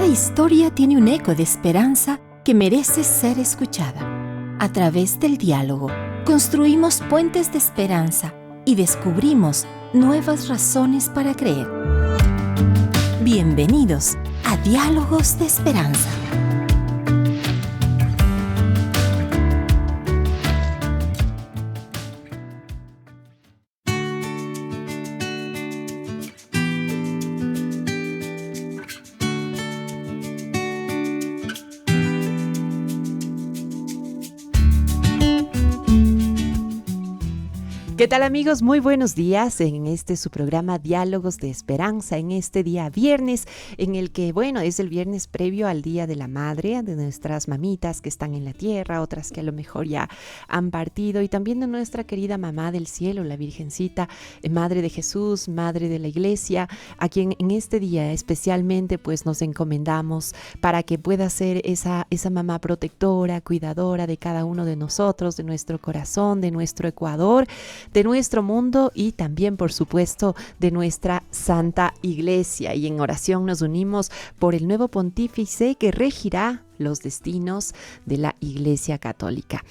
historia tiene un eco de esperanza que merece ser escuchada. A través del diálogo, construimos puentes de esperanza y descubrimos nuevas razones para creer. Bienvenidos a Diálogos de Esperanza. ¿Qué tal, amigos? Muy buenos días en su programa Diálogos de Esperanza, en este día viernes, en el que, es el viernes previo al Día de la Madre, de nuestras mamitas que están en la tierra, otras que a lo mejor ya han partido, y también de nuestra querida mamá del cielo, la Virgencita, Madre de Jesús, Madre de la Iglesia, a quien en este día especialmente nos encomendamos para que pueda ser esa mamá protectora, cuidadora de cada uno de nosotros, de nuestro corazón, de nuestro Ecuador, de nuestro mundo y también, por supuesto, de nuestra Santa Iglesia. Y en oración nos unimos por el nuevo pontífice que regirá los destinos de la Iglesia Católica.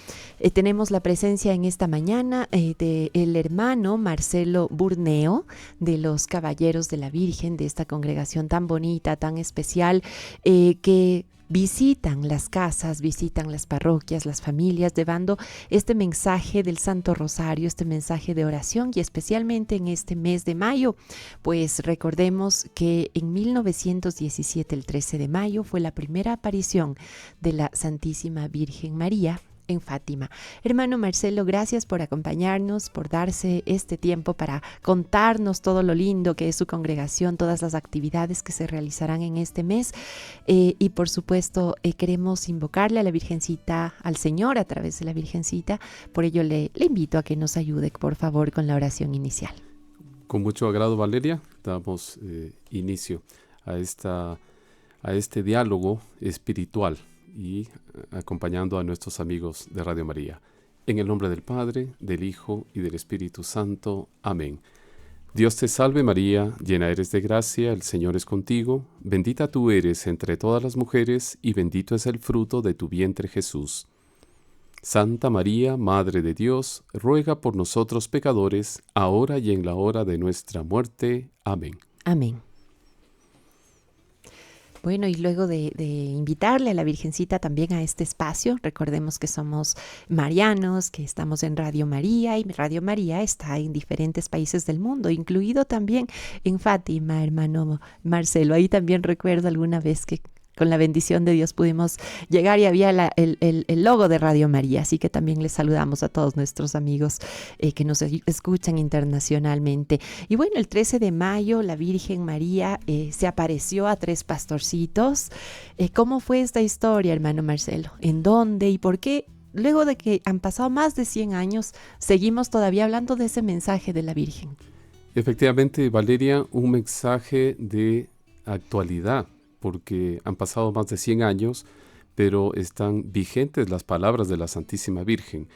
Tenemos la presencia en esta mañana del hermano Marcelo Burneo, de los Caballeros de la Virgen, de esta congregación tan bonita, tan especial, que visitan las casas, visitan las parroquias, las familias, llevando este mensaje del Santo Rosario, este mensaje de oración, y especialmente en este mes de mayo, recordemos que en 1917, el 13 de mayo, fue la primera aparición de la Santísima Virgen María en Fátima. Hermano Marcelo, gracias por acompañarnos, por darse este tiempo para contarnos todo lo lindo que es su congregación, todas las actividades que se realizarán en este mes, y por supuesto queremos invocarle a la Virgencita, al Señor a través de la Virgencita. Por ello le invito a que nos ayude, por favor, con la oración inicial. Con mucho agrado, Valeria, damos inicio a este diálogo espiritual y acompañando a nuestros amigos de Radio María. En el nombre del Padre, del Hijo y del Espíritu Santo. Amén. Dios te salve María, llena eres de gracia, el Señor es contigo, bendita tú eres entre todas las mujeres y bendito es el fruto de tu vientre Jesús. Santa María, Madre de Dios, ruega por nosotros pecadores, ahora y en la hora de nuestra muerte. Amén. Amén. Y luego de invitarle a la Virgencita también a este espacio, recordemos que somos marianos, que estamos en Radio María, y Radio María está en diferentes países del mundo, incluido también en Fátima, hermano Marcelo. Ahí también recuerdo alguna vez que con la bendición de Dios pudimos llegar y había el logo de Radio María, así que también les saludamos a todos nuestros amigos que nos escuchan internacionalmente. Y el 13 de mayo la Virgen María se apareció a 3 pastorcitos. ¿Cómo fue esta historia, hermano Marcelo? ¿En dónde y por qué? Luego de que han pasado más de 100 años, seguimos todavía hablando de ese mensaje de la Virgen. Efectivamente, Valeria, un mensaje de actualidad, porque han pasado más de 100 años, pero están vigentes las palabras de la Santísima Virgen.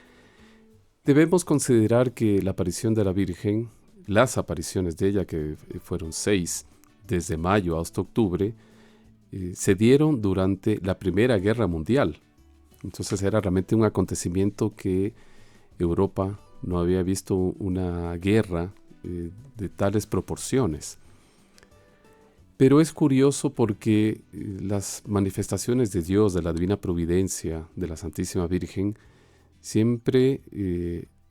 Debemos considerar que la aparición de la Virgen, las apariciones de ella, que fueron 6, desde mayo hasta octubre, se dieron durante la Primera Guerra Mundial. Entonces era realmente un acontecimiento que Europa no había visto una guerra de tales proporciones. Pero es curioso porque las manifestaciones de Dios, de la Divina Providencia, de la Santísima Virgen, siempre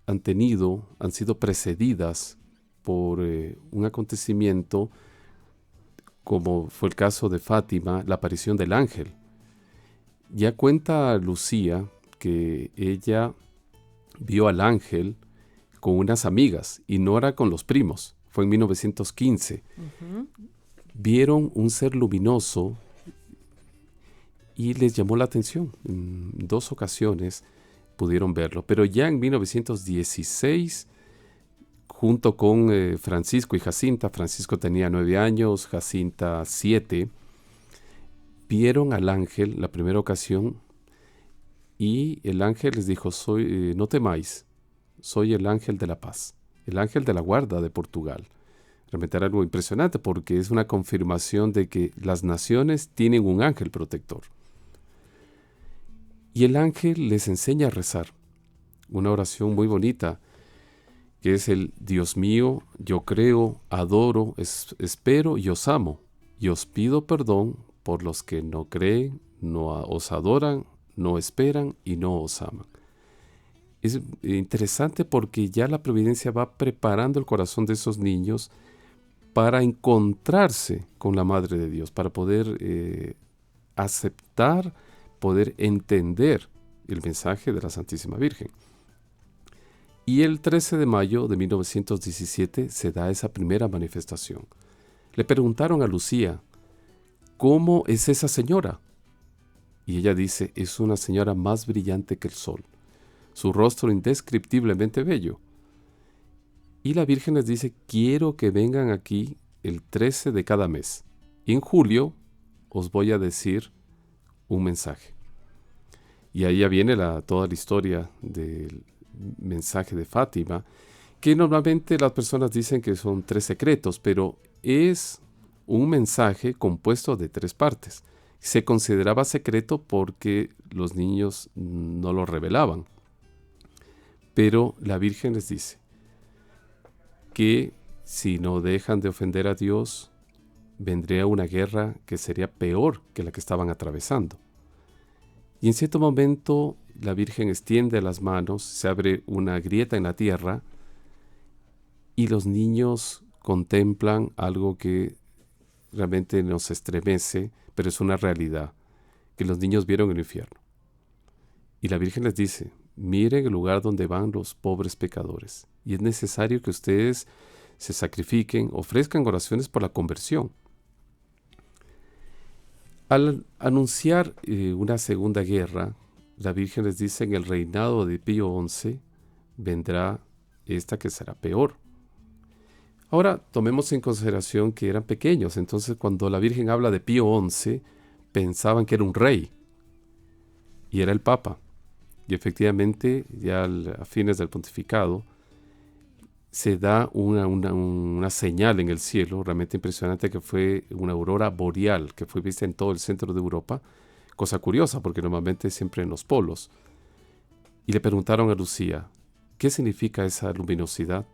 han sido precedidas por un acontecimiento, como fue el caso de Fátima, la aparición del ángel. Ya cuenta Lucía que ella vio al ángel con unas amigas, y no era con los primos, fue en 1915. Uh-huh. Vieron un ser luminoso y les llamó la atención. En 2 ocasiones pudieron verlo, pero ya en 1916, junto con Francisco y Jacinta, Francisco tenía 9 años, Jacinta 7, vieron al ángel la primera ocasión, y el ángel les dijo: no temáis, soy el ángel de la paz, el ángel de la guarda de Portugal. Realmente era algo impresionante porque es una confirmación de que las naciones tienen un ángel protector. Y el ángel les enseña a rezar una oración muy bonita, que es el Dios mío, yo creo, adoro, espero y os amo. Y os pido perdón por los que no creen, no os adoran, no esperan y no os aman. Es interesante porque ya la providencia va preparando el corazón de esos niños para encontrarse con la Madre de Dios, para poder aceptar, poder entender el mensaje de la Santísima Virgen. Y el 13 de mayo de 1917 se da esa primera manifestación. Le preguntaron a Lucía, ¿cómo es esa señora? Y ella dice, es una señora más brillante que el sol, su rostro indescriptiblemente bello. Y la Virgen les dice, quiero que vengan aquí el 13 de cada mes. Y en julio os voy a decir un mensaje. Y ahí ya viene toda la historia del mensaje de Fátima, que normalmente las personas dicen que son 3 secretos, pero es un mensaje compuesto de 3 partes. Se consideraba secreto porque los niños no lo revelaban. Pero la Virgen les dice que si no dejan de ofender a Dios, vendría una guerra que sería peor que la que estaban atravesando. Y en cierto momento la Virgen extiende las manos, se abre una grieta en la tierra y los niños contemplan algo que realmente nos estremece, pero es una realidad, que los niños vieron el infierno. Y la Virgen les dice, miren el lugar donde van los pobres pecadores. Y es necesario que ustedes se sacrifiquen, ofrezcan oraciones por la conversión. Al anunciar una segunda guerra, la Virgen les dice, en el reinado de Pío XI vendrá esta que será peor. Ahora, tomemos en consideración que eran pequeños, entonces cuando la Virgen habla de Pío XI, pensaban que era un rey, y era el Papa. Y efectivamente, ya a fines del pontificado, se da una señal en el cielo, realmente impresionante, que fue una aurora boreal, que fue vista en todo el centro de Europa, cosa curiosa, porque normalmente es siempre en los polos. Y le preguntaron a Lucía, ¿qué significa esa luminosidad?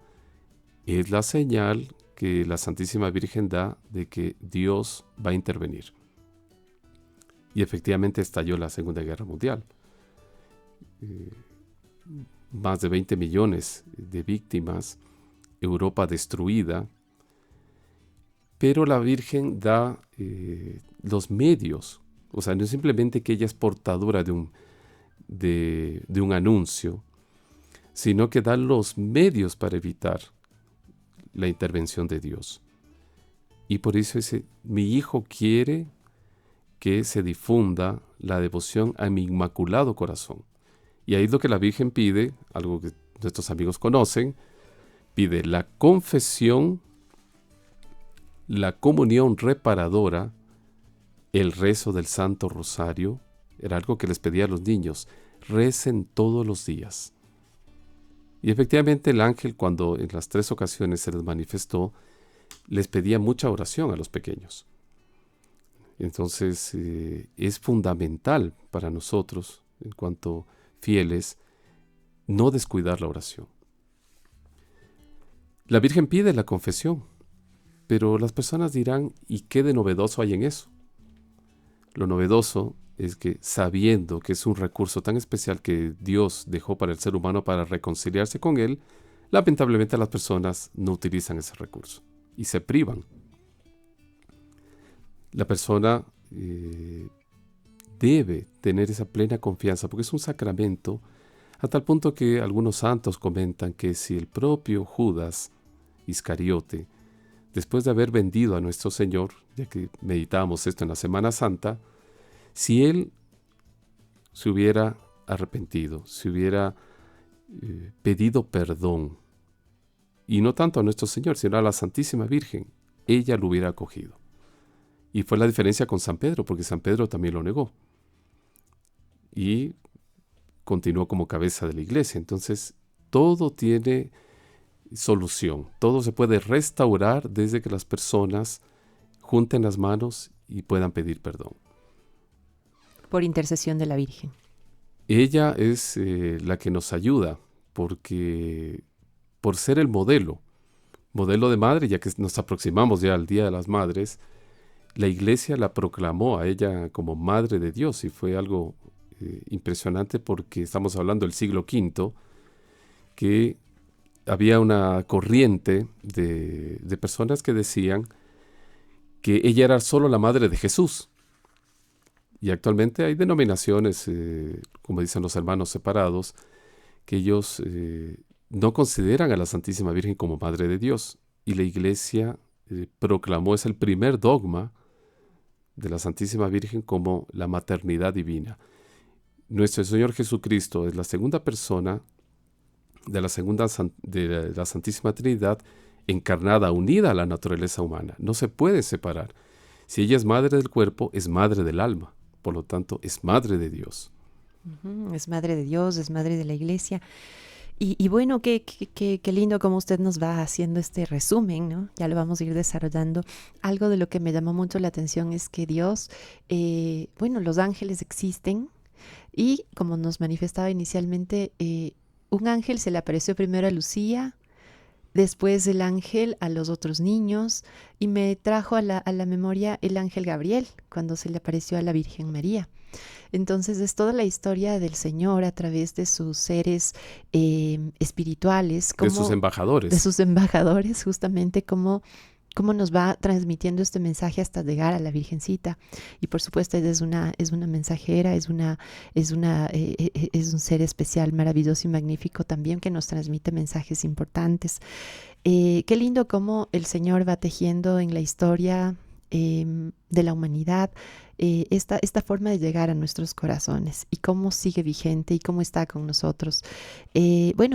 Es la señal que la Santísima Virgen da de que Dios va a intervenir. Y efectivamente estalló la Segunda Guerra Mundial. Más de 20 millones de víctimas, Europa destruida, pero la Virgen da los medios, o sea, no es simplemente que ella es portadora de un anuncio, sino que da los medios para evitar la intervención de Dios. Y por eso dice, mi hijo quiere que se difunda la devoción a mi inmaculado corazón. Y ahí es lo que la Virgen pide, algo que nuestros amigos conocen, pide la confesión, la comunión reparadora, el rezo del Santo Rosario. Era algo que les pedía a los niños, recen todos los días. Y efectivamente el ángel, cuando en las 3 ocasiones se les manifestó, les pedía mucha oración a los pequeños. Entonces es fundamental para nosotros, en cuanto fieles, no descuidar la oración. La Virgen pide la confesión, pero las personas dirán, ¿y qué de novedoso hay en eso? Lo novedoso es que, sabiendo que es un recurso tan especial que Dios dejó para el ser humano para reconciliarse con Él, lamentablemente las personas no utilizan ese recurso y se privan. La persona debe tener esa plena confianza porque es un sacramento, a tal punto que algunos santos comentan que si el propio Judas Iscariote, después de haber vendido a nuestro Señor, ya que meditábamos esto en la Semana Santa, si él se hubiera arrepentido, se hubiera pedido perdón, y no tanto a nuestro Señor, sino a la Santísima Virgen, ella lo hubiera acogido. Y fue la diferencia con San Pedro, porque San Pedro también lo negó. Y continuó como cabeza de la iglesia. Entonces, todo tiene solución. Todo se puede restaurar desde que las personas junten las manos y puedan pedir perdón. Por intercesión de la Virgen. Ella es la que nos ayuda, porque por ser el modelo de madre, ya que nos aproximamos ya al Día de las Madres, la Iglesia la proclamó a ella como Madre de Dios, y fue algo impresionante, porque estamos hablando del siglo V, que había una corriente de personas que decían que ella era solo la madre de Jesús. Y actualmente hay denominaciones, como dicen los hermanos separados, que ellos no consideran a la Santísima Virgen como Madre de Dios. Y la Iglesia proclamó, es el primer dogma de la Santísima Virgen, como la maternidad divina. Nuestro Señor Jesucristo es la segunda persona de la Santísima Trinidad, encarnada, unida a la naturaleza humana. No se puede separar. Si ella es madre del cuerpo, es madre del alma. Por lo tanto, es madre de Dios. Es madre de Dios, es madre de la Iglesia. Y bueno, qué lindo como usted nos va haciendo este resumen, ¿no? Ya lo vamos a ir desarrollando. Algo de lo que me llamó mucho la atención es que Dios, los ángeles existen, y como nos manifestaba inicialmente, un ángel se le apareció primero a Lucía, después el ángel a los otros niños, y me trajo a la memoria el ángel Gabriel, cuando se le apareció a la Virgen María. Entonces es toda la historia del Señor a través de sus seres espirituales. De sus embajadores. De sus embajadores, justamente como nos va transmitiendo este mensaje hasta llegar a la Virgencita. Y por supuesto es una mensajera, es un ser especial, maravilloso y magnífico también, que nos transmite mensajes importantes. Qué lindo cómo el Señor va tejiendo en la historia de la humanidad esta forma de llegar a nuestros corazones, y cómo sigue vigente y cómo está con nosotros.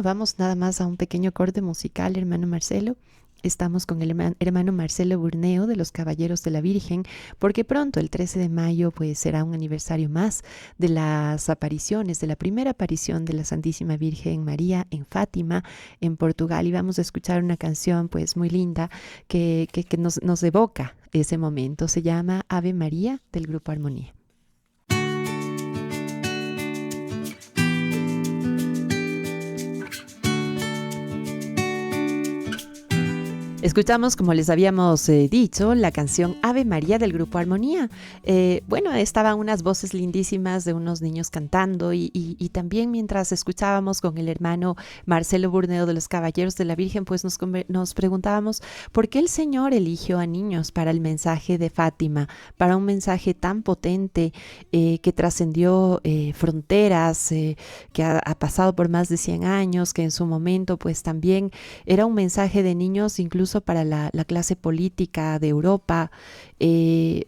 Vamos nada más a un pequeño corte musical, hermano Marcelo. Estamos con el hermano Marcelo Burneo de los Caballeros de la Virgen, porque pronto, el 13 de mayo, pues será un aniversario más de las apariciones, de la primera aparición de la Santísima Virgen María en Fátima, en Portugal. Y vamos a escuchar una canción pues muy linda que nos evoca ese momento. Se llama Ave María, del Grupo Armonía. Escuchamos, como les habíamos dicho, la canción Ave María del Grupo Armonía. Estaban unas voces lindísimas de unos niños cantando, y también mientras escuchábamos con el hermano Marcelo Burneo de los Caballeros de la Virgen, pues nos preguntábamos por qué el Señor eligió a niños para el mensaje de Fátima, para un mensaje tan potente que trascendió fronteras, que ha pasado por más de 100 años, que en su momento pues también era un mensaje de niños, incluso para la clase política de Europa,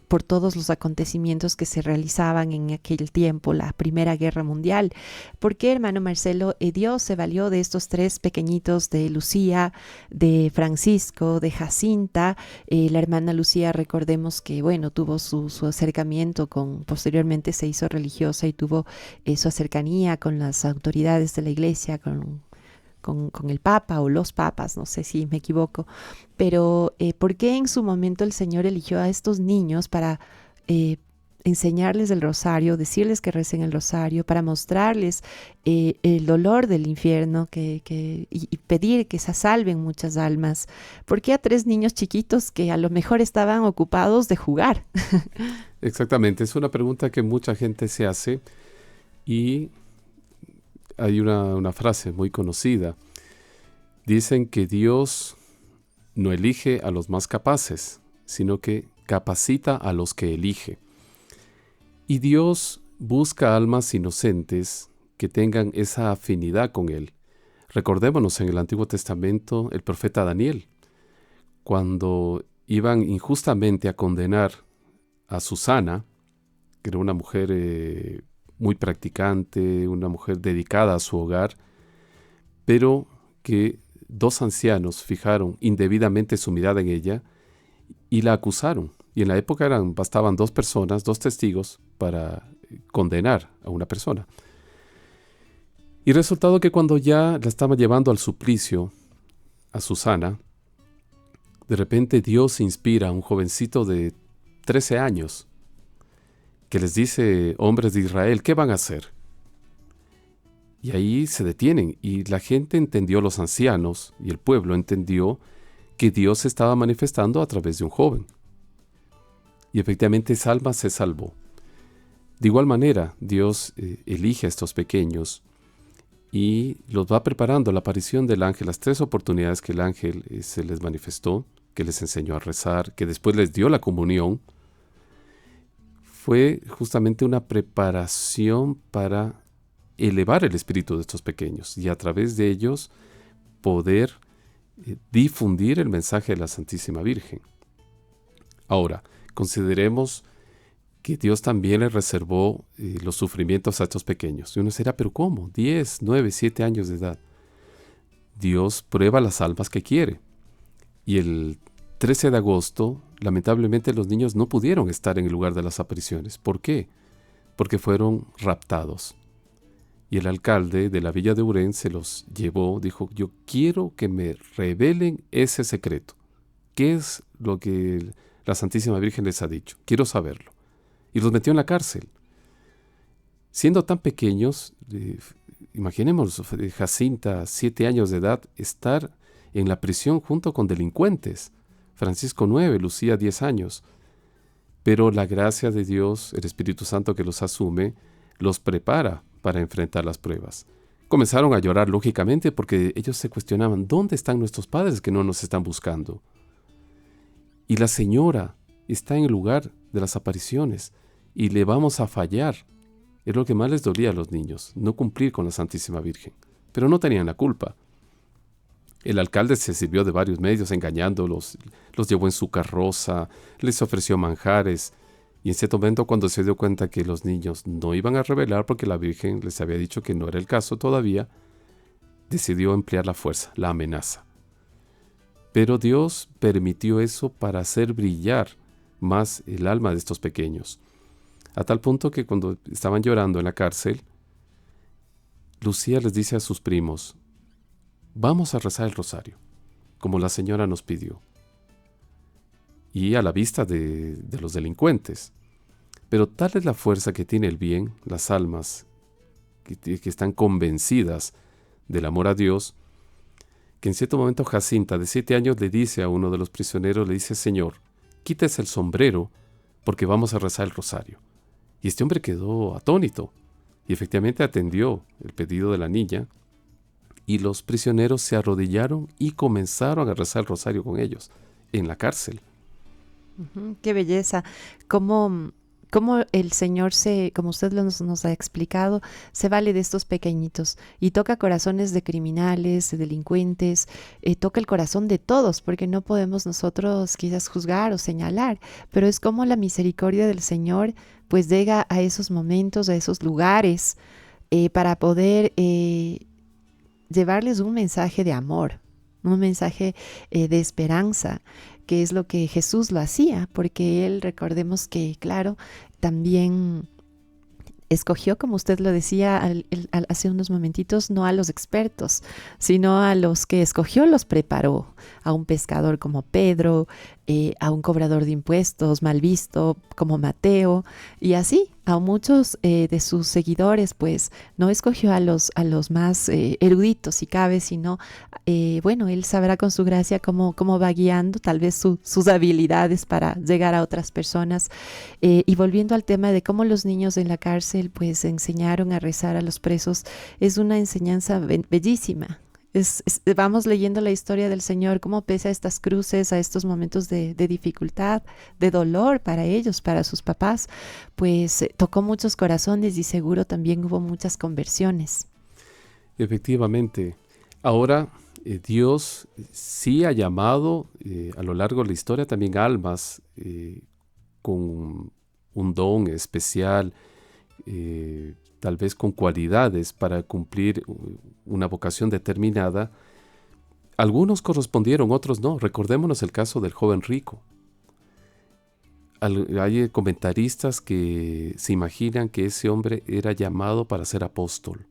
por todos los acontecimientos que se realizaban en aquel tiempo, la Primera Guerra Mundial. ¿Por qué, hermano Marcelo? Dios se valió de estos tres pequeñitos, de Lucía, de Francisco, de Jacinta. La hermana Lucía, recordemos que, tuvo su acercamiento posteriormente se hizo religiosa y tuvo su cercanía con las autoridades de la Iglesia, con el Papa o los papas, no sé si me equivoco, pero ¿por qué en su momento el Señor eligió a estos niños para enseñarles el rosario, decirles que recen el rosario, para mostrarles el dolor del infierno y pedir que se salven muchas almas? ¿Por qué a tres niños chiquitos que a lo mejor estaban ocupados de jugar? Exactamente, es una pregunta que mucha gente se hace, y hay una frase muy conocida. Dicen que Dios no elige a los más capaces, sino que capacita a los que elige. Y Dios busca almas inocentes que tengan esa afinidad con Él. Recordémonos en el Antiguo Testamento el profeta Daniel, cuando iban injustamente a condenar a Susana, que era una mujer muy practicante, una mujer dedicada a su hogar, pero que dos ancianos fijaron indebidamente su mirada en ella y la acusaron. Y en la época bastaban dos personas, dos testigos, para condenar a una persona. Y resultado que cuando ya la estaban llevando al suplicio, a Susana, de repente Dios inspira a un jovencito de 13 años que les dice, hombres de Israel, ¿qué van a hacer? Y ahí se detienen y la gente entendió, los ancianos y el pueblo entendió que Dios se estaba manifestando a través de un joven. Y efectivamente esa alma se salvó. De igual manera, Dios elige a estos pequeños y los va preparando. La aparición del ángel, las 3 oportunidades que el ángel se les manifestó, que les enseñó a rezar, que después les dio la comunión, fue justamente una preparación para elevar el espíritu de estos pequeños y a través de ellos poder difundir el mensaje de la Santísima Virgen. Ahora, consideremos que Dios también le reservó los sufrimientos a estos pequeños. Y uno dirá, ¿pero cómo? 10, 9, 7 años de edad. Dios prueba las almas que quiere. Y el 13 de agosto, lamentablemente los niños no pudieron estar en el lugar de las apariciones. ¿Por qué? Porque fueron raptados. Y el alcalde de la villa de Urén se los llevó, dijo, yo quiero que me revelen ese secreto. ¿Qué es lo que la Santísima Virgen les ha dicho? Quiero saberlo. Y los metió en la cárcel. Siendo tan pequeños, imaginemos, Jacinta, 7 años de edad, estar en la prisión junto con delincuentes. Francisco 9, Lucía 10 años. Pero la gracia de Dios, el Espíritu Santo que los asume, los prepara para enfrentar las pruebas. Comenzaron a llorar lógicamente porque ellos se cuestionaban, ¿dónde están nuestros padres que no nos están buscando? Y la señora está en el lugar de las apariciones y le vamos a fallar. Es lo que más les dolía a los niños, no cumplir con la Santísima Virgen. Pero no tenían la culpa. El alcalde se sirvió de varios medios engañándolos, los llevó en su carroza, les ofreció manjares. Y en cierto momento, cuando se dio cuenta que los niños no iban a rebelar porque la Virgen les había dicho que no era el caso todavía, decidió emplear la fuerza, la amenaza. Pero Dios permitió eso para hacer brillar más el alma de estos pequeños. A tal punto que cuando estaban llorando en la cárcel, Lucía les dice a sus primos, vamos a rezar el rosario, como la señora nos pidió. Y a la vista de los delincuentes. Pero tal es la fuerza que tiene el bien, las almas que están convencidas del amor a Dios, que en cierto momento Jacinta, de 7 años, le dice a uno de los prisioneros, le dice, Señor, quítese el sombrero porque vamos a rezar el rosario. Y este hombre quedó atónito y efectivamente atendió el pedido de la niña y los prisioneros se arrodillaron y comenzaron a rezar el rosario con ellos en la cárcel. Qué belleza. Cómo el Señor como usted nos ha explicado, se vale de estos pequeñitos y toca corazones de criminales, de delincuentes, toca el corazón de todos, porque no podemos nosotros quizás juzgar o señalar, pero es como la misericordia del Señor pues llega a esos momentos, a esos lugares, para poder llevarles un mensaje de amor, un mensaje de esperanza, que es lo que Jesús lo hacía, porque Él, recordemos que, claro, también escogió, como usted lo decía hace unos momentitos, no a los expertos, sino a los que escogió los preparó, a un pescador como Pedro, a un cobrador de impuestos mal visto como Mateo, y así a muchos de sus seguidores, pues no escogió a los más eruditos si cabe, sino, bueno, Él sabrá con su gracia cómo va guiando tal vez sus habilidades para llegar a otras personas. Y volviendo al tema de cómo los niños en la cárcel pues enseñaron a rezar a los presos, es una enseñanza bellísima. Vamos leyendo la historia del Señor, cómo pese a estas cruces, a estos momentos de dificultad, de dolor para ellos, para sus papás, pues tocó muchos corazones y seguro también hubo muchas conversiones. Efectivamente. Ahora, Dios sí ha llamado a lo largo de la historia también almas con un don especial, tal vez con cualidades para cumplir una vocación determinada. Algunos correspondieron, otros no. Recordémonos el caso del joven rico. Hay comentaristas que se imaginan que ese hombre era llamado para ser apóstol.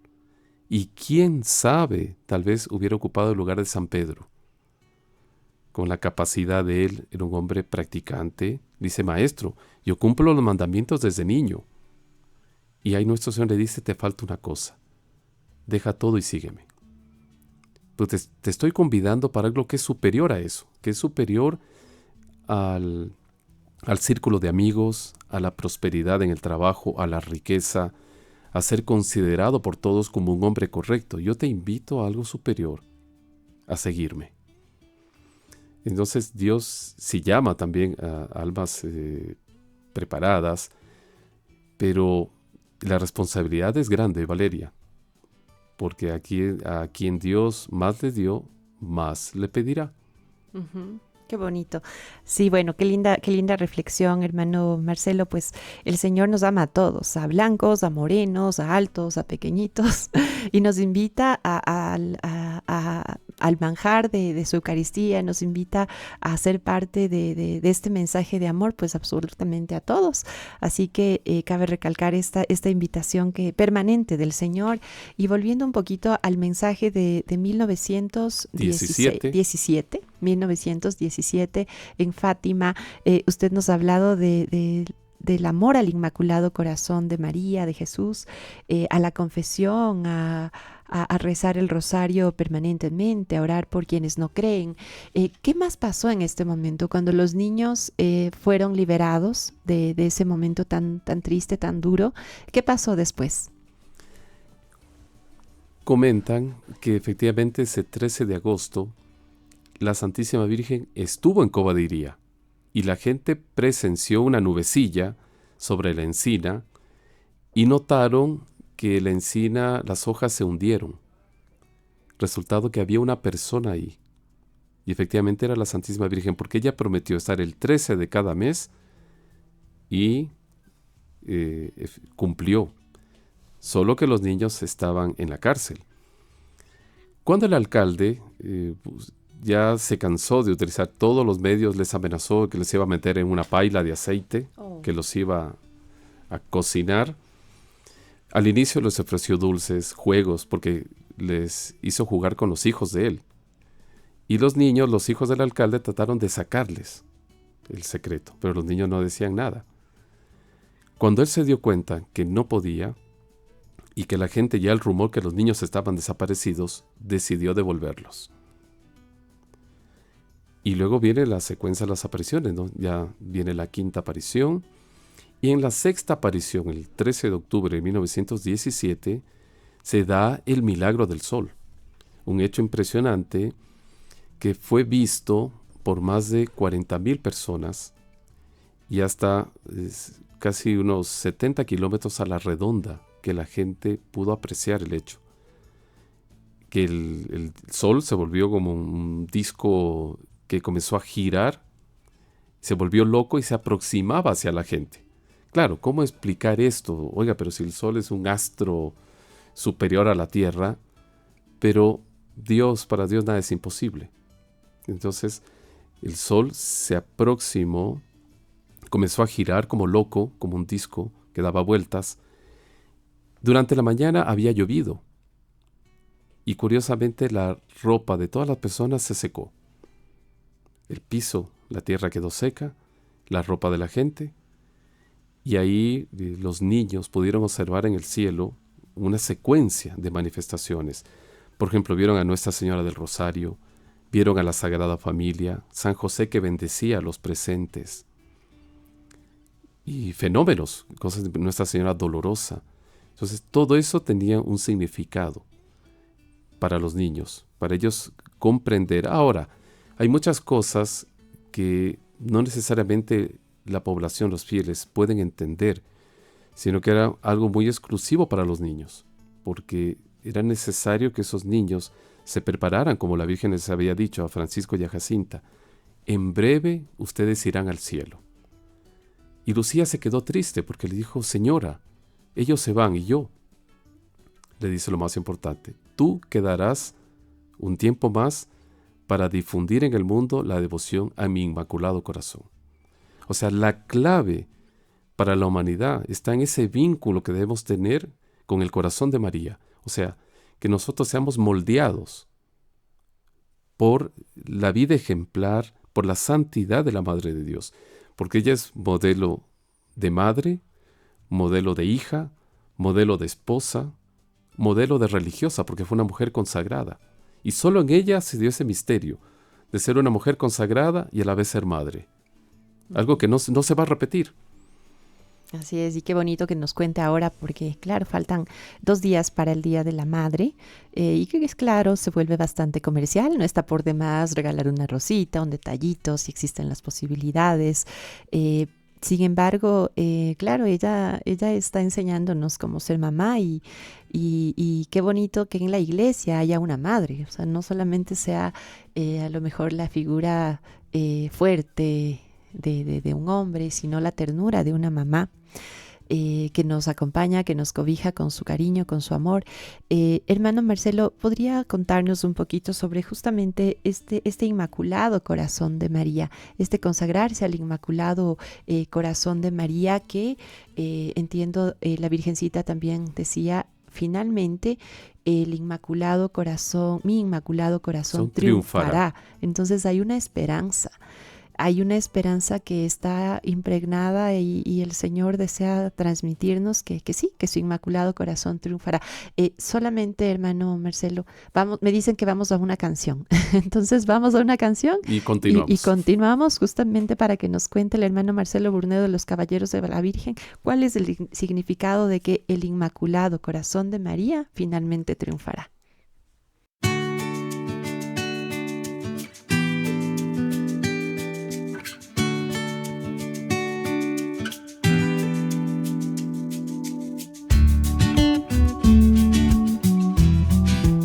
Y quién sabe, tal vez hubiera ocupado el lugar de San Pedro. con la capacidad de él, era un hombre practicante. Dice, maestro, yo cumplo los mandamientos desde niño. Y ahí nuestro Señor le dice, te falta una cosa. Deja todo y sígueme. Pues te estoy convidando para algo que es superior a eso, que es superior al círculo de amigos, a la prosperidad en el trabajo, a la riqueza, a ser considerado por todos como un hombre correcto. Yo te invito a algo superior, a seguirme. Entonces Dios sí llama también a almas preparadas, pero la responsabilidad es grande, Valeria, porque a quien Dios más le dio, más le pedirá. Ujú. Qué bonito. Sí, bueno, qué linda reflexión, hermano Marcelo. Pues el Señor nos ama a todos, a blancos, a morenos, a altos, a pequeñitos, y nos invita al manjar de su Eucaristía, nos invita a ser parte de este mensaje de amor, pues absolutamente a todos. Así que cabe recalcar esta invitación permanente del Señor. Y volviendo un poquito al mensaje de 1917 en Fátima, usted nos ha hablado del amor al Inmaculado Corazón de María, de Jesús, a la confesión, a rezar el rosario permanentemente, a orar por quienes no creen. ¿Qué más pasó en este momento cuando los niños fueron liberados de ese momento tan triste, tan duro? ¿Qué pasó después? Comentan que efectivamente ese 13 de agosto la Santísima Virgen estuvo en Cova de Iría y la gente presenció una nubecilla sobre la encina y notaron que la encina, las hojas se hundieron. Resultado que había una persona ahí. Y efectivamente era la Santísima Virgen, porque ella prometió estar el 13 de cada mes y cumplió. Solo que los niños estaban en la cárcel. Cuando el alcalde ya se cansó de utilizar todos los medios, les amenazó que les iba a meter en una paila de aceite, que los iba a cocinar. Al inicio les ofreció dulces, juegos, porque les hizo jugar con los hijos de él. Y los niños, los hijos del alcalde, trataron de sacarles el secreto, pero los niños no decían nada. Cuando él se dio cuenta que no podía, y que la gente, ya el rumor que los niños estaban desaparecidos, decidió devolverlos. Y luego viene la secuencia de las apariciones, ¿no? Ya viene la quinta aparición. Y en la sexta aparición, el 13 de octubre de 1917, se da el milagro del sol. Un hecho impresionante que fue visto por más de 40,000 personas y hasta casi unos 70 kilómetros a la redonda que la gente pudo apreciar el hecho. Que el sol se volvió como un disco que comenzó a girar, se volvió loco y se aproximaba hacia la gente. Claro, ¿cómo explicar esto? Oiga, pero si el sol es un astro superior a la Tierra, pero para Dios nada es imposible. Entonces, el sol se aproximó, comenzó a girar como loco, como un disco que daba vueltas. Durante la mañana había llovido y curiosamente la ropa de todas las personas se secó. El piso, la tierra quedó seca, la ropa de la gente, y ahí los niños pudieron observar en el cielo una secuencia de manifestaciones. Por ejemplo, vieron a Nuestra Señora del Rosario, vieron a la Sagrada Familia, San José que bendecía a los presentes, y fenómenos, cosas de Nuestra Señora Dolorosa. Entonces, todo eso tenía un significado para los niños, para ellos comprender. Ahora, hay muchas cosas que no necesariamente la población, los fieles, pueden entender, sino que era algo muy exclusivo para los niños, porque era necesario que esos niños se prepararan, como la Virgen les había dicho a Francisco y a Jacinta. En breve ustedes irán al cielo. Y Lucía se quedó triste porque le dijo, Señora, ellos se van y yo. Le dice lo más importante, tú quedarás un tiempo más para difundir en el mundo la devoción a mi Inmaculado Corazón. O sea, la clave para la humanidad está en ese vínculo que debemos tener con el corazón de María. O sea, que nosotros seamos moldeados por la vida ejemplar, por la santidad de la Madre de Dios, porque ella es modelo de madre, modelo de hija, modelo de esposa, modelo de religiosa, porque fue una mujer consagrada. Y solo en ella se dio ese misterio de ser una mujer consagrada y a la vez ser madre. Algo que no se va a repetir. Así es, y qué bonito que nos cuente ahora, porque claro, faltan 2 días para el Día de la Madre, y que es claro, se vuelve bastante comercial, no está por demás regalar una rosita, un detallito, si existen las posibilidades. Sin embargo, claro, ella está enseñándonos cómo ser mamá y qué bonito que en la iglesia haya una madre, o sea, no solamente sea a lo mejor la figura fuerte de un hombre, sino la ternura de una mamá. Que nos acompaña, que nos cobija con su cariño, con su amor. Hermano Marcelo, ¿podría contarnos un poquito sobre justamente este Inmaculado Corazón de María, este consagrarse al Inmaculado Corazón de María que entiendo la Virgencita también decía, finalmente el Inmaculado Corazón, mi Inmaculado Corazón triunfará. Entonces hay una esperanza. Hay una esperanza que está impregnada y el Señor desea transmitirnos que sí, que su Inmaculado Corazón triunfará. Solamente, hermano Marcelo, me dicen que vamos a una canción. Entonces vamos a una canción y continuamos. Y continuamos justamente para que nos cuente el hermano Marcelo Burnedo de los Caballeros de la Virgen cuál es el significado de que el Inmaculado Corazón de María finalmente triunfará.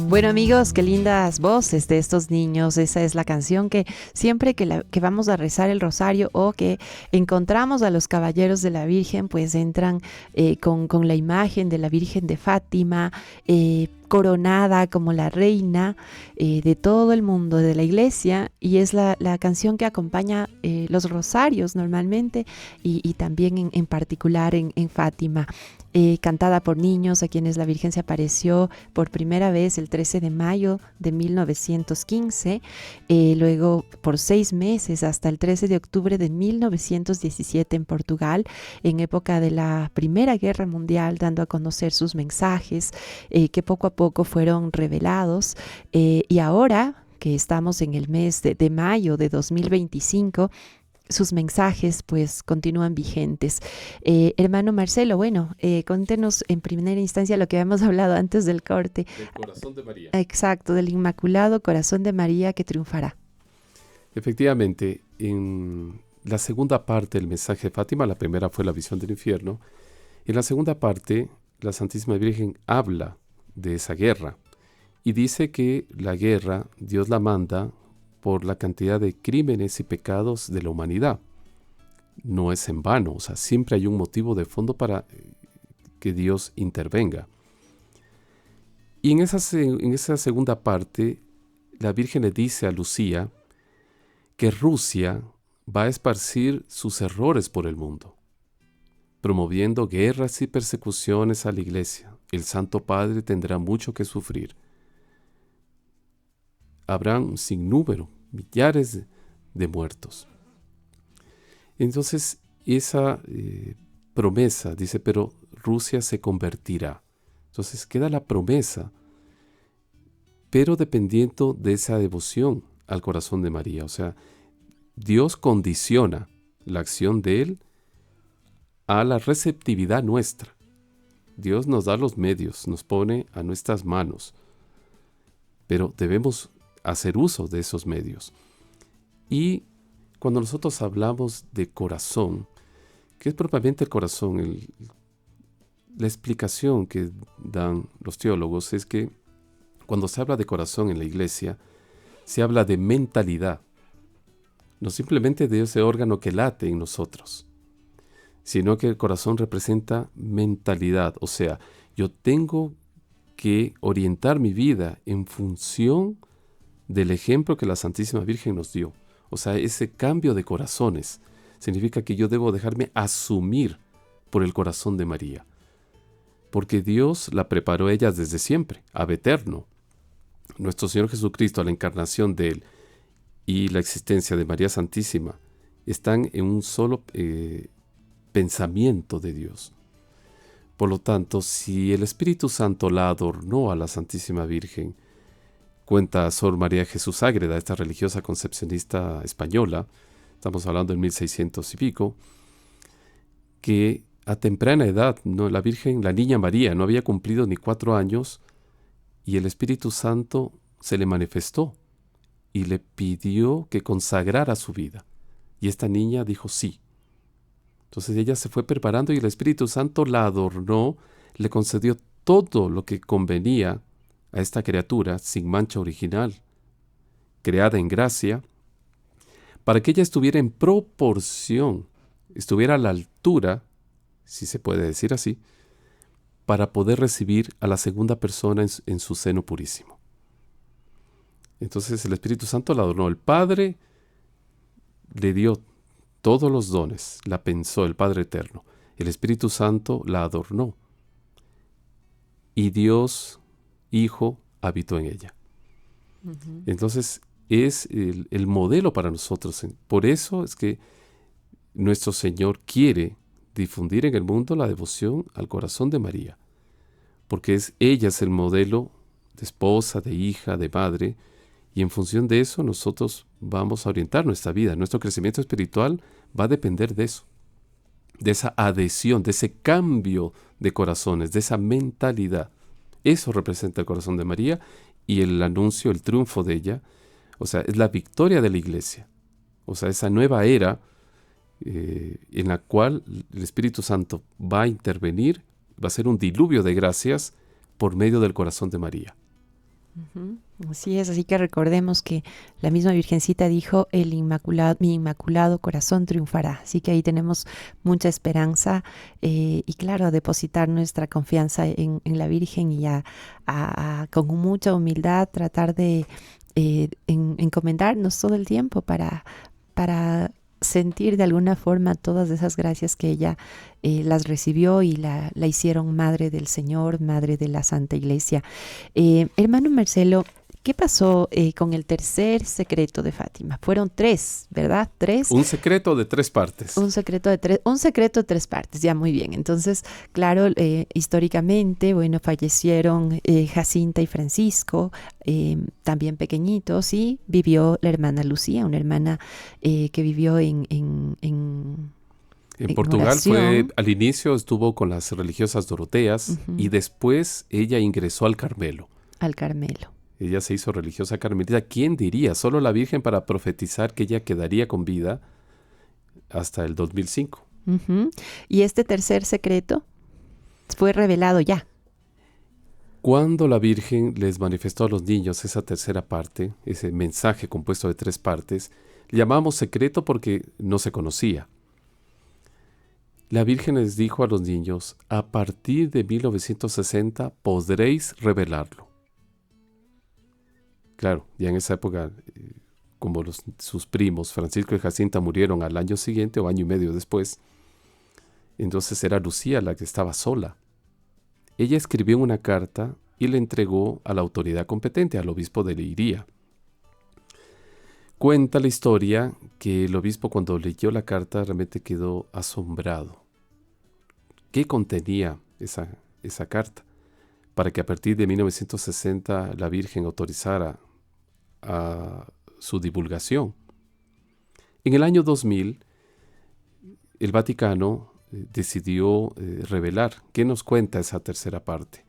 Bueno amigos, qué lindas voces de estos niños. Esa es la canción que siempre que vamos a rezar el rosario o que encontramos a los caballeros de la Virgen, pues entran con la imagen de la Virgen de Fátima, coronada como la reina de todo el mundo, de la iglesia, y es la canción que acompaña los rosarios normalmente y también en particular en Fátima. Cantada por niños a quienes la Virgen se apareció por primera vez el 13 de mayo de 1915, luego por 6 meses hasta el 13 de octubre de 1917 en Portugal, en época de la Primera Guerra Mundial, dando a conocer sus mensajes que poco a poco fueron revelados, y ahora que estamos en el mes de mayo de 2025, sus mensajes pues continúan vigentes. Hermano Marcelo, bueno, cuéntenos en primera instancia lo que habíamos hablado antes del corte. Del Corazón de María. Exacto, del Inmaculado Corazón de María que triunfará. Efectivamente, en la segunda parte del mensaje de Fátima, la primera fue la visión del infierno, en la segunda parte la Santísima Virgen habla de esa guerra y dice que la guerra Dios la manda por la cantidad de crímenes y pecados de la humanidad. No es en vano, o sea, siempre hay un motivo de fondo para que Dios intervenga. Y en esa segunda parte, la Virgen le dice a Lucía que Rusia va a esparcir sus errores por el mundo, promoviendo guerras y persecuciones a la Iglesia. El Santo Padre tendrá mucho que sufrir. Habrán un sinnúmero, millares de muertos. Entonces, esa promesa, dice, pero Rusia se convertirá. Entonces queda la promesa, pero dependiendo de esa devoción al corazón de María. O sea, Dios condiciona la acción de Él a la receptividad nuestra. Dios nos da los medios, nos pone a nuestras manos, pero debemos hacer uso de esos medios. Y cuando nosotros hablamos de corazón, ¿qué es propiamente el corazón? La explicación que dan los teólogos es que cuando se habla de corazón en la iglesia, se habla de mentalidad, no simplemente de ese órgano que late en nosotros, sino que el corazón representa mentalidad, o sea, yo tengo que orientar mi vida en función del ejemplo que la Santísima Virgen nos dio. O sea, ese cambio de corazones significa que yo debo dejarme asumir por el corazón de María, porque Dios la preparó ella desde siempre, ab eterno. nuestro Señor Jesucristo, la encarnación de Él y la existencia de María Santísima están en un solo pensamiento de Dios. Por lo tanto, si el Espíritu Santo la adornó a la Santísima Virgen, cuenta Sor María Jesús Ágreda, esta religiosa concepcionista española, estamos hablando en 1600 y pico, que a temprana edad, ¿no?, la Virgen, la niña María, no había cumplido ni 4 años y el Espíritu Santo se le manifestó y le pidió que consagrara su vida. Y esta niña dijo sí. Entonces ella se fue preparando y el Espíritu Santo la adornó, le concedió todo lo que convenía a esta criatura sin mancha original, creada en gracia, para que ella estuviera en proporción, estuviera a la altura, si se puede decir así, para poder recibir a la segunda persona en su seno purísimo. Entonces el Espíritu Santo la adornó. El Padre le dio todos los dones, la pensó el Padre Eterno. El Espíritu Santo la adornó. Y Dios, Hijo, habitó en ella. Ujú. Entonces es el modelo para nosotros. Por eso es que nuestro Señor quiere difundir en el mundo la devoción al corazón de María. Porque ella es el modelo de esposa, de hija, de madre. Y en función de eso nosotros vamos a orientar nuestra vida. Nuestro crecimiento espiritual va a depender de eso, de esa adhesión, de ese cambio de corazones, de esa mentalidad. Eso representa el corazón de María y el anuncio, el triunfo de ella. O sea, es la victoria de la Iglesia. O sea, esa nueva era en la cual el Espíritu Santo va a intervenir, va a ser un diluvio de gracias por medio del corazón de María. Ujú. Así es, así que recordemos que la misma Virgencita dijo, mi inmaculado corazón triunfará. Así que ahí tenemos mucha esperanza y claro, depositar nuestra confianza en la Virgen y con mucha humildad tratar de encomendarnos todo el tiempo para sentir de alguna forma todas esas gracias que ella las recibió y la hicieron Madre del Señor, Madre de la Santa Iglesia. Hermano Marcelo, ¿qué pasó con el tercer secreto de Fátima? Fueron 3, ¿verdad? 3. Un secreto de 3 partes. Un secreto de 3 partes, ya muy bien. Entonces, claro, históricamente, bueno, fallecieron Jacinta y Francisco, también pequeñitos, y vivió la hermana Lucía, una hermana que vivió en Portugal oración. al inicio estuvo con las religiosas doroteas y después ella ingresó al Carmelo. Al Carmelo. Ella se hizo religiosa carmelita. ¿Quién diría? Solo la Virgen para profetizar que ella quedaría con vida hasta el 2005. Uh-huh. Y este tercer secreto fue revelado ya. Cuando la Virgen les manifestó a los niños esa tercera parte, ese mensaje compuesto de 3 partes, le llamamos secreto porque no se conocía. La Virgen les dijo a los niños, a partir de 1960 podréis revelarlo. Claro, ya en esa época, como sus primos, Francisco y Jacinta, murieron al año siguiente o año y medio después, entonces era Lucía la que estaba sola. Ella escribió una carta y le entregó a la autoridad competente, al obispo de Leiria. Cuenta la historia que el obispo, cuando leyó la carta, realmente quedó asombrado. ¿Qué contenía esa carta? Para que a partir de 1960 la Virgen autorizara a su divulgación. En el año 2000, el Vaticano decidió revelar. ¿Qué nos cuenta esa tercera parte?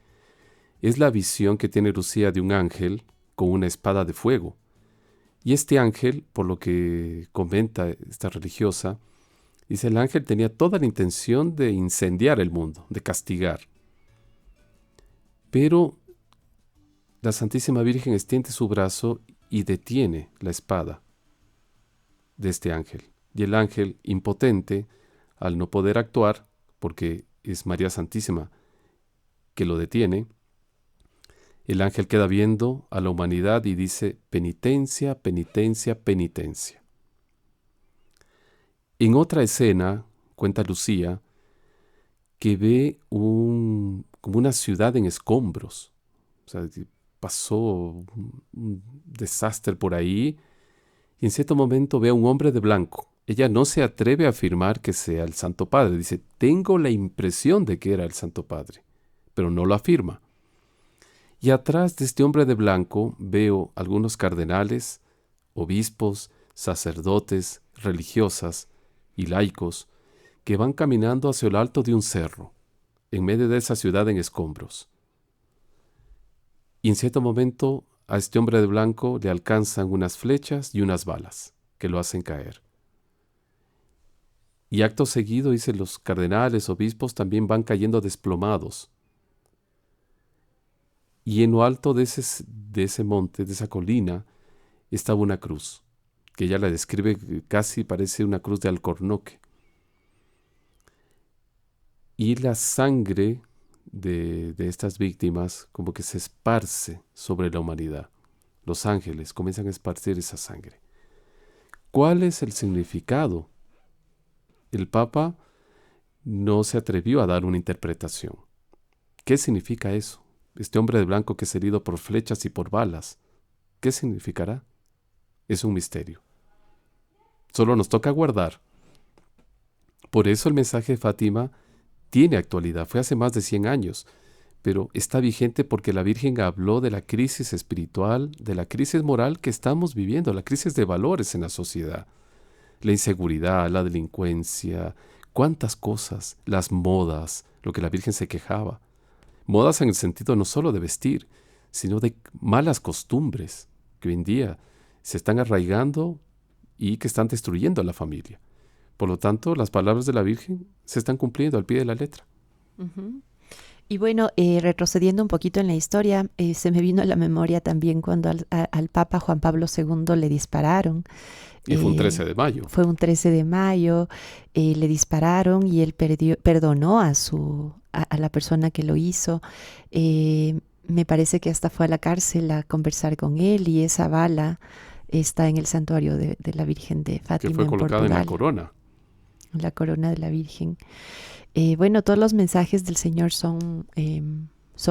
Es la visión que tiene Lucía de un ángel con una espada de fuego. Y este ángel, por lo que comenta esta religiosa, dice, el ángel tenía toda la intención de incendiar el mundo, de castigar. Pero la Santísima Virgen extiende su brazo y detiene la espada de este ángel. Y el ángel, impotente, al no poder actuar, porque es María Santísima que lo detiene, el ángel queda viendo a la humanidad y dice, penitencia, penitencia, penitencia. En otra escena, cuenta Lucía, que ve como una ciudad en escombros. O sea, pasó un desastre por ahí, y en cierto momento ve a un hombre de blanco. Ella no se atreve a afirmar que sea el Santo Padre. Dice, tengo la impresión de que era el Santo Padre, pero no lo afirma. Y atrás de este hombre de blanco veo algunos cardenales, obispos, sacerdotes, religiosas y laicos que van caminando hacia el alto de un cerro, en medio de esa ciudad en escombros. Y en cierto momento a este hombre de blanco le alcanzan unas flechas y unas balas que lo hacen caer. Y acto seguido, dice, los cardenales, obispos también van cayendo desplomados. Y en lo alto de ese monte, de esa colina, estaba una cruz, que ella la describe, casi parece una cruz de alcornoque. Y la sangre de estas víctimas como que se esparce sobre la humanidad. Los ángeles comienzan a esparcir esa sangre. ¿Cuál es el significado? El Papa no se atrevió a dar una interpretación. ¿Qué significa eso? Este hombre de blanco que es herido por flechas y por balas, ¿qué significará? Es un misterio. Solo nos toca guardar. Por eso el mensaje de Fátima tiene actualidad. Fue hace más de 100 años, pero está vigente porque la Virgen habló de la crisis espiritual, de la crisis moral que estamos viviendo, la crisis de valores en la sociedad. La inseguridad, la delincuencia, cuántas cosas, las modas, lo que la Virgen se quejaba. Modas en el sentido no solo de vestir, sino de malas costumbres que hoy en día se están arraigando y que están destruyendo a la familia. Por lo tanto, las palabras de la Virgen se están cumpliendo al pie de la letra. Uh-huh. Y bueno, retrocediendo un poquito en la historia, se me vino a la memoria también cuando al Papa Juan Pablo II le dispararon. Y fue un 13 de mayo. Fue un 13 de mayo, le dispararon y él perdonó a la persona que lo hizo. Me parece que hasta fue a la cárcel a conversar con él, y esa bala está en el santuario de la Virgen de Fátima, que fue colocada en la corona. La corona de la Virgen. Bueno, todos los mensajes del Señor son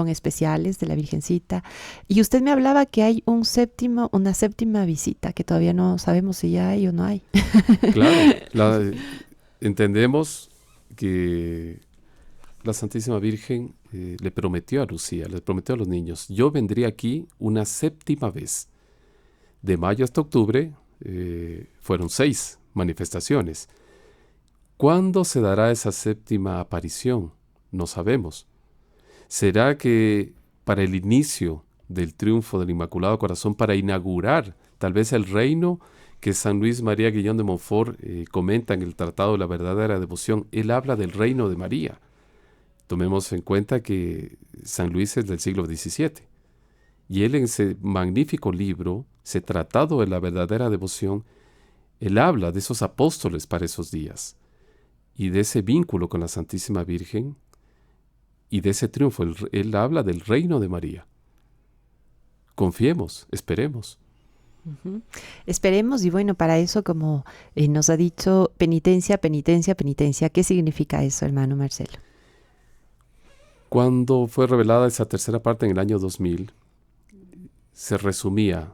especiales, de la Virgencita. Y usted me hablaba que hay una séptima visita, que todavía no sabemos si ya hay o no hay. Claro, entendemos que la Santísima Virgen le prometió a Lucía, le prometió a los niños, yo vendré aquí una 7ª vez. De mayo hasta octubre fueron 6 manifestaciones. ¿Cuándo se dará esa 7ª aparición? No sabemos. ¿Será que para el inicio del triunfo del Inmaculado Corazón, para inaugurar tal vez el reino que San Luis María Guillón de Montfort comenta en el Tratado de la Verdadera Devoción? Él habla del reino de María. Tomemos en cuenta que San Luis es del siglo XVII. Y él en ese magnífico libro, ese Tratado de la Verdadera Devoción, él habla de esos apóstoles para esos días y de ese vínculo con la Santísima Virgen y de ese triunfo. Él habla del reino de María. Confiemos, esperemos. Uh-huh. Esperemos, y bueno, para eso, como nos ha dicho, penitencia, penitencia, penitencia. ¿Qué significa eso, hermano Marcelo? Cuando fue revelada esa tercera parte en el año 2000, se resumía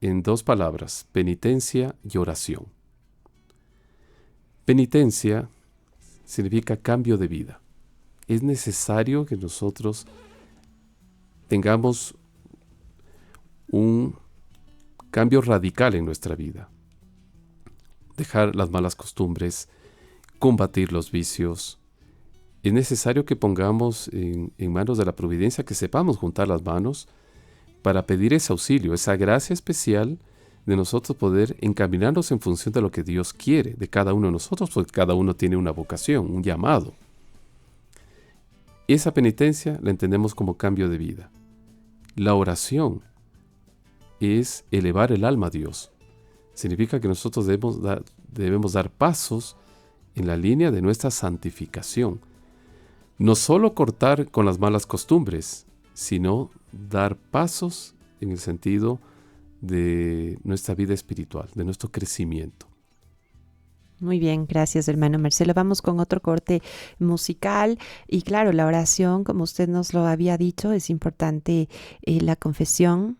en 2 palabras, penitencia y oración. Penitencia significa cambio de vida. Es necesario que nosotros tengamos un cambio radical en nuestra vida. Dejar las malas costumbres, combatir los vicios. Es necesario que pongamos en manos de la providencia, que sepamos juntar las manos para pedir ese auxilio, esa gracia especial de nosotros poder encaminarnos en función de lo que Dios quiere de cada uno de nosotros, porque cada uno tiene una vocación, un llamado. Esa penitencia la entendemos como cambio de vida. La oración es elevar el alma a Dios. Significa que nosotros debemos dar pasos en la línea de nuestra santificación. No solo cortar con las malas costumbres, sino dar pasos en el sentido de nuestra vida espiritual, de nuestro crecimiento. Muy bien, gracias hermano Marcelo. Vamos con otro corte musical y claro, la oración, como usted nos lo había dicho, es importante la confesión,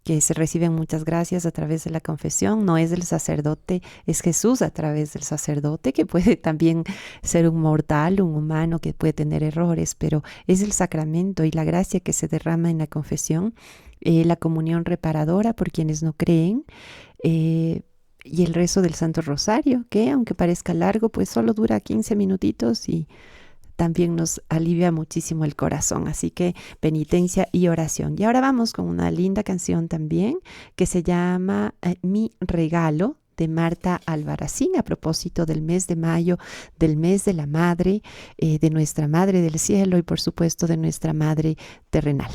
que se reciben muchas gracias a través de la confesión, no es del sacerdote, es Jesús a través del sacerdote, que puede también ser un mortal, un humano que puede tener errores, pero es el sacramento y la gracia que se derrama en la confesión, la comunión reparadora por quienes no creen, y el rezo del Santo Rosario, que aunque parezca largo, pues solo dura 15 minutitos y también nos alivia muchísimo el corazón. Así que penitencia y oración. Y ahora vamos con una linda canción también que se llama Mi Regalo, de Marta Albarracín, a propósito del mes de mayo, del mes de la Madre, de nuestra Madre del Cielo y por supuesto de nuestra Madre terrenal.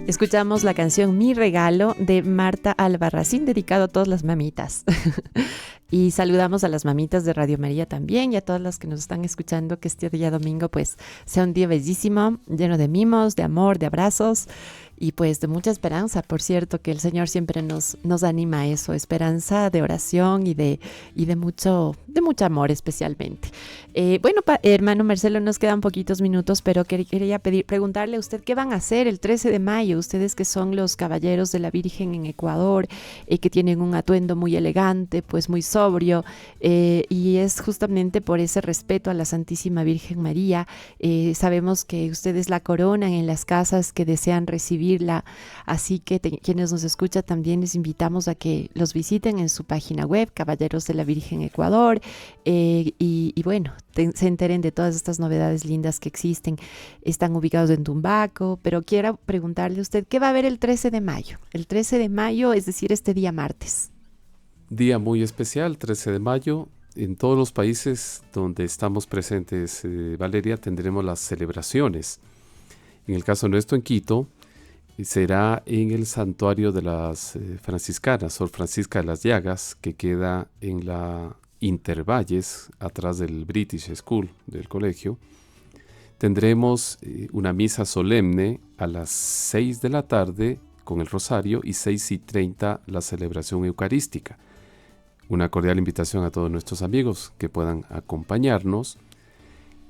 Escuchamos la canción Mi Regalo de Marta Albarracín, dedicado a todas las mamitas. Y saludamos a las mamitas de Radio María también y a todas las que nos están escuchando, que este día domingo pues sea un día bellísimo, lleno de mimos, de amor, de abrazos y pues de mucha esperanza. Por cierto, que el Señor siempre nos anima a eso, esperanza de oración y de mucho amor especialmente. Hermano Marcelo, nos quedan poquitos minutos, pero quería preguntarle a usted qué van a hacer el 13 de mayo, ustedes que son los caballeros de la Virgen en Ecuador, que tienen un atuendo muy elegante, pues muy sobrio, y es justamente por ese respeto a la Santísima Virgen María. Sabemos que ustedes la coronan en las casas que desean recibirla, así que quienes nos escuchan también les invitamos a que los visiten en su página web, Caballeros de la Virgen Ecuador, y bueno, se enteren de todas estas novedades lindas que existen. Están ubicados en Tumbaco, pero quiero preguntarle a usted, ¿qué va a haber el 13 de mayo? El 13 de mayo, es decir, este día martes. Día muy especial, 13 de mayo. En todos los países donde estamos presentes, Valeria, tendremos las celebraciones. En el caso nuestro, en Quito, será en el santuario de las franciscanas, Sor Francisca de las Llagas, que queda en la Intervalles, atrás del British School, del colegio. Tendremos una misa solemne a las 6 de la tarde con el rosario y 6:30 la celebración eucarística. Una cordial invitación a todos nuestros amigos que puedan acompañarnos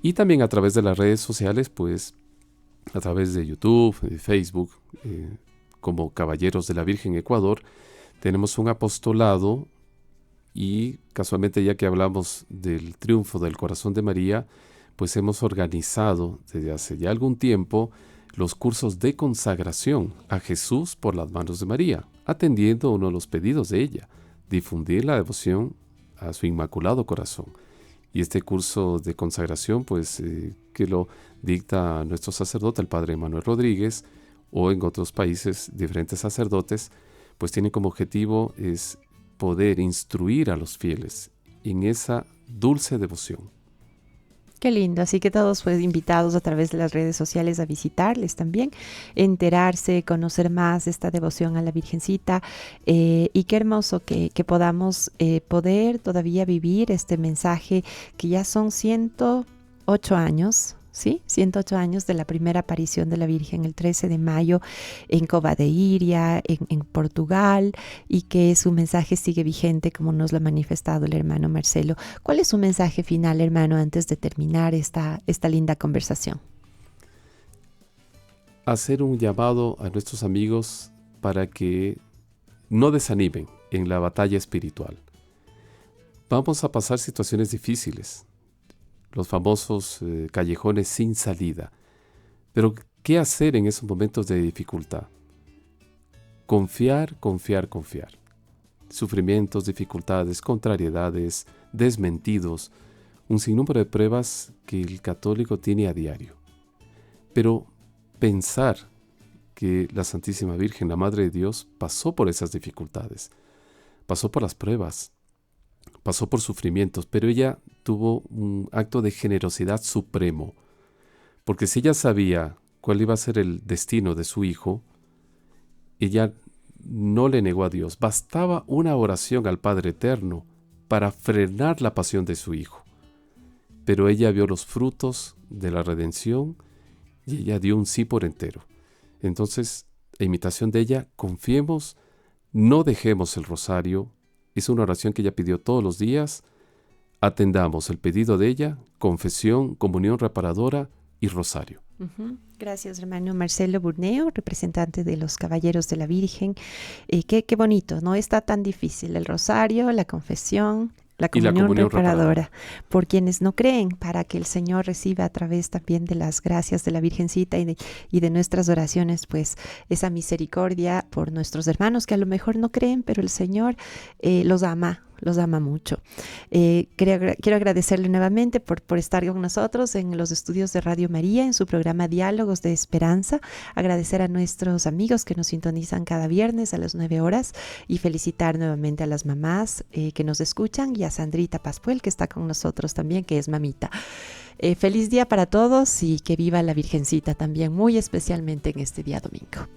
y también a través de las redes sociales, pues a través de YouTube, de Facebook, como Caballeros de la Virgen Ecuador, tenemos un apostolado y casualmente ya que hablamos del triunfo del corazón de María, pues hemos organizado desde hace ya algún tiempo los cursos de consagración a Jesús por las manos de María, atendiendo uno de los pedidos de ella, difundir la devoción a su Inmaculado Corazón. Y este curso de consagración, pues que lo dicta nuestro sacerdote, el padre Manuel Rodríguez, o en otros países diferentes sacerdotes, pues tiene como objetivo es poder instruir a los fieles en esa dulce devoción. Qué lindo, así que todos pues invitados a través de las redes sociales a visitarles también, enterarse, conocer más de esta devoción a la Virgencita, y qué hermoso que podamos poder todavía vivir este mensaje que ya son 108 años, ¿sí? 108 años de la primera aparición de la Virgen el 13 de mayo en Cova de Iria, en Portugal, y que su mensaje sigue vigente como nos lo ha manifestado el hermano Marcelo. ¿Cuál es su mensaje final, hermano, antes de terminar esta linda conversación? Hacer un llamado a nuestros amigos para que no desanimen en la batalla espiritual. Vamos a pasar situaciones difíciles, los famosos callejones sin salida. Pero, ¿qué hacer en esos momentos de dificultad? Confiar, confiar, confiar. Sufrimientos, dificultades, contrariedades, desmentidos, un sinnúmero de pruebas que el católico tiene a diario. Pero pensar que la Santísima Virgen, la Madre de Dios, pasó por esas dificultades, pasó por las pruebas, pasó por sufrimientos, pero ella tuvo un acto de generosidad supremo, porque si ella sabía cuál iba a ser el destino de su hijo, ella no le negó a Dios. Bastaba una oración al Padre Eterno para frenar la pasión de su hijo. Pero ella vio los frutos de la redención y ella dio un sí por entero. Entonces, a imitación de ella, confiemos no dejemos el rosario. Es una oración que ella pidió todos los días. Atendamos el pedido de ella, confesión, comunión reparadora y rosario. Gracias, hermano Marcelo Burneo, representante de los Caballeros de la Virgen. Qué bonito, no está tan difícil el rosario, la confesión, la comunión reparadora, por quienes no creen, para que el Señor reciba a través también de las gracias de la Virgencita y de nuestras oraciones, pues esa misericordia por nuestros hermanos que a lo mejor no creen, pero el Señor los ama mucho. Quiero agradecerle nuevamente por estar con nosotros en los estudios de Radio María, en su programa Diálogos de Esperanza. Agradecer a nuestros amigos que nos sintonizan cada viernes a las 9 horas y felicitar nuevamente a las mamás que nos escuchan y a Sandrita Pascuel, que está con nosotros también, que es mamita. Feliz día para todos y que viva la Virgencita también, muy especialmente en este día domingo.